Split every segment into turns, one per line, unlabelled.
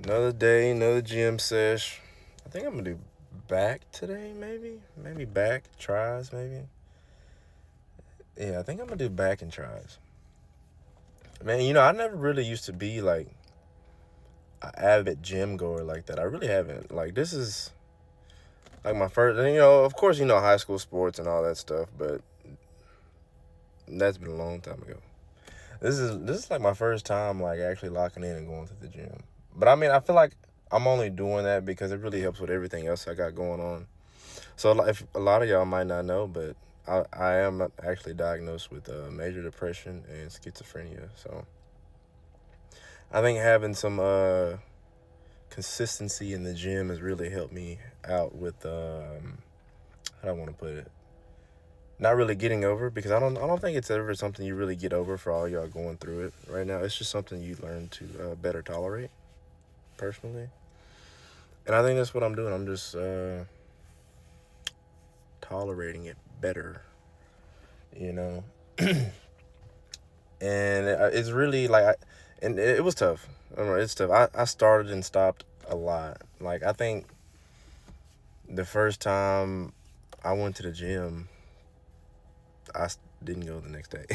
Another day, another gym sesh. I think I'm gonna do back today, maybe. Maybe back tries, maybe. Yeah, I think I'm gonna do back and tries. Man, I never really used to be like an avid gym goer like that. I really haven't. Like this is like my first. Of course, high school sports and all that stuff, but that's been a long time ago. This is like my first time like actually locking in and going to the gym. But I mean, I feel like I'm only doing that because it really helps with everything else I got going on. So if a lot of y'all might not know, but I am actually diagnosed with major depression and schizophrenia. So I think having some consistency in the gym has really helped me out with how do I want to put it? Not really getting over, because I don't think it's ever something you really get over for all y'all going through it right now. It's just something you learn to better tolerate personally. And I think that's what I'm doing. I'm just tolerating it better, you know. And it's really like, and it was tough. I don't know, it's tough. I started and stopped a lot. Like I think the first time I went to the gym, didn't go the next day.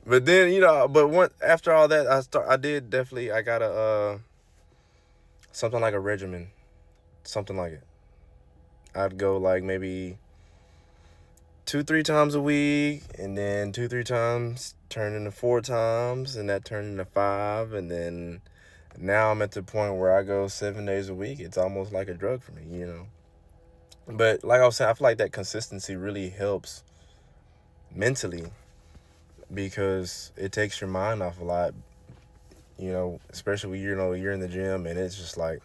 But then after all that, I did definitely. I got a something like a regimen, something like it. I'd go like maybe 2-3 times a week, and then 2-3 times turned into 4 times, and that turned into 5, and then now I'm at the point where I go 7 days a week. It's almost like a drug for me. But like I was saying, I feel like that consistency really helps mentally, because it takes your mind off a lot. Especially when you're in the gym and it's just like,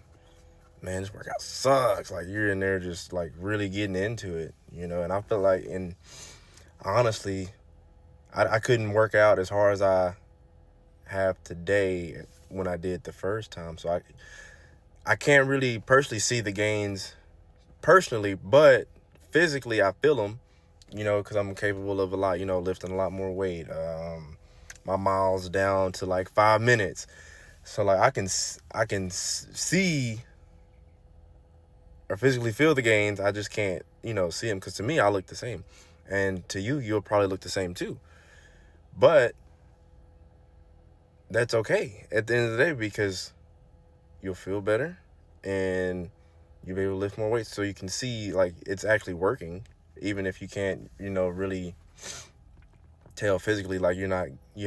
man, this workout sucks. Like you're in there just like really getting into it, and I feel like, and honestly, I couldn't work out as hard as I have today when I did the first time. So I can't really personally see the gains personally, but physically I feel them, because I'm capable of a lot, lifting a lot more weight. My miles down to like 5 minutes. So like I can see or physically feel the gains. I just can't, see them, because to me I look the same, and to you, you'll probably look the same too. But that's okay at the end of the day, because you'll feel better and you'll be able to lift more weights, so you can see like it's actually working, even if you can't, really tell physically, like you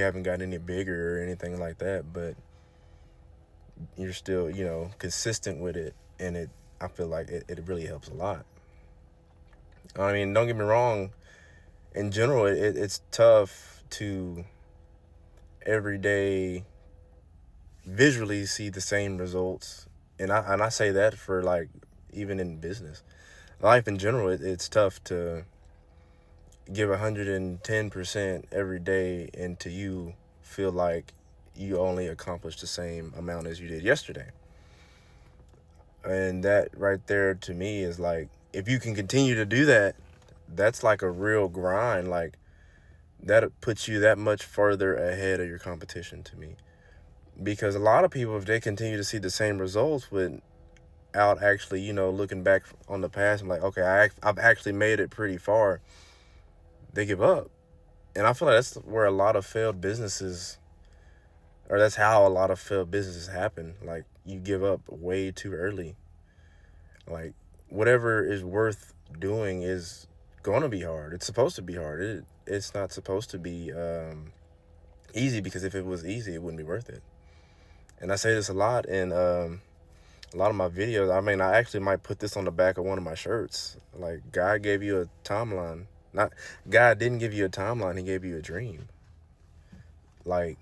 haven't gotten any bigger or anything like that, but you're still, consistent with it, and I feel like it really helps a lot. I mean, don't get me wrong, in general, it's tough to every day visually see the same results. And I say that for like, even in business, life in general, it's tough to give 110% every day, and to you feel like you only accomplished the same amount as you did yesterday. And that right there to me is like, if you can continue to do that, that's like a real grind. Like that puts you that much further ahead of your competition to me. Because a lot of people, if they continue to see the same results without actually, looking back on the past and like, okay, I've actually made it pretty far, they give up. And I feel like that's where a lot of failed businesses, or that's how a lot of failed businesses happen. Like you give up way too early. Like whatever is worth doing is going to be hard. It's supposed to be hard. It's not supposed to be easy, because if it was easy, it wouldn't be worth it. And I say this a lot in a lot of my videos. I mean, I actually might put this on the back of one of my shirts. Like, God gave you a timeline. Not God didn't give you a timeline. He gave you a dream. Like,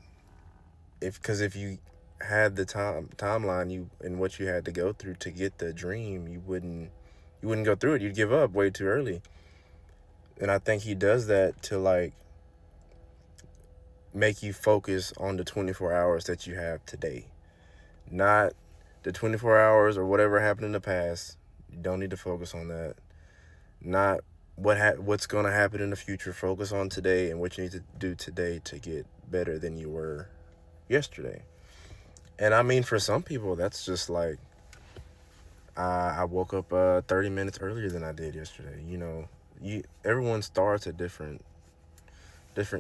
because if you had the timeline, you and what you had to go through to get the dream, you wouldn't go through it. You'd give up way too early. And I think he does that to like make you focus on the 24 hours that you have today, not the 24 hours or whatever happened in the past. You don't need to focus on that. Not what's going to happen in the future. Focus on today and what you need to do today to get better than you were yesterday. And I mean, for some people, that's just like, I woke up 30 minutes earlier than I did yesterday. Everyone starts at different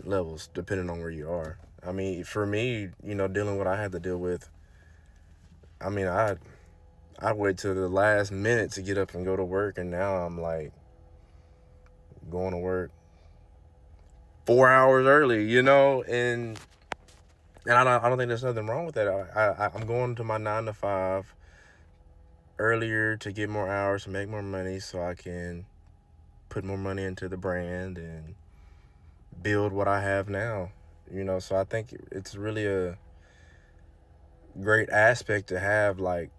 levels depending on where you are. I mean, for me, dealing with what I had to deal with, I mean, I wait till the last minute to get up and go to work, and now I'm like going to work 4 hours early, and I don't think there's nothing wrong with that. I'm going to my 9 to 5 earlier to get more hours to make more money, so I can put more money into the brand and build what I have now. So I think it's really a great aspect to have, like,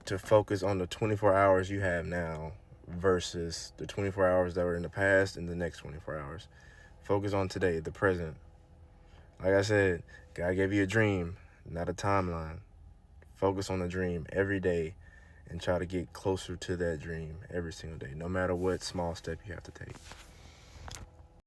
to focus on the 24 hours you have now versus the 24 hours that were in the past and the next 24 hours. Focus on today, the present. Like I said, God gave you a dream, not a timeline. Focus on the dream every day and try to get closer to that dream every single day, no matter what small step you have to take.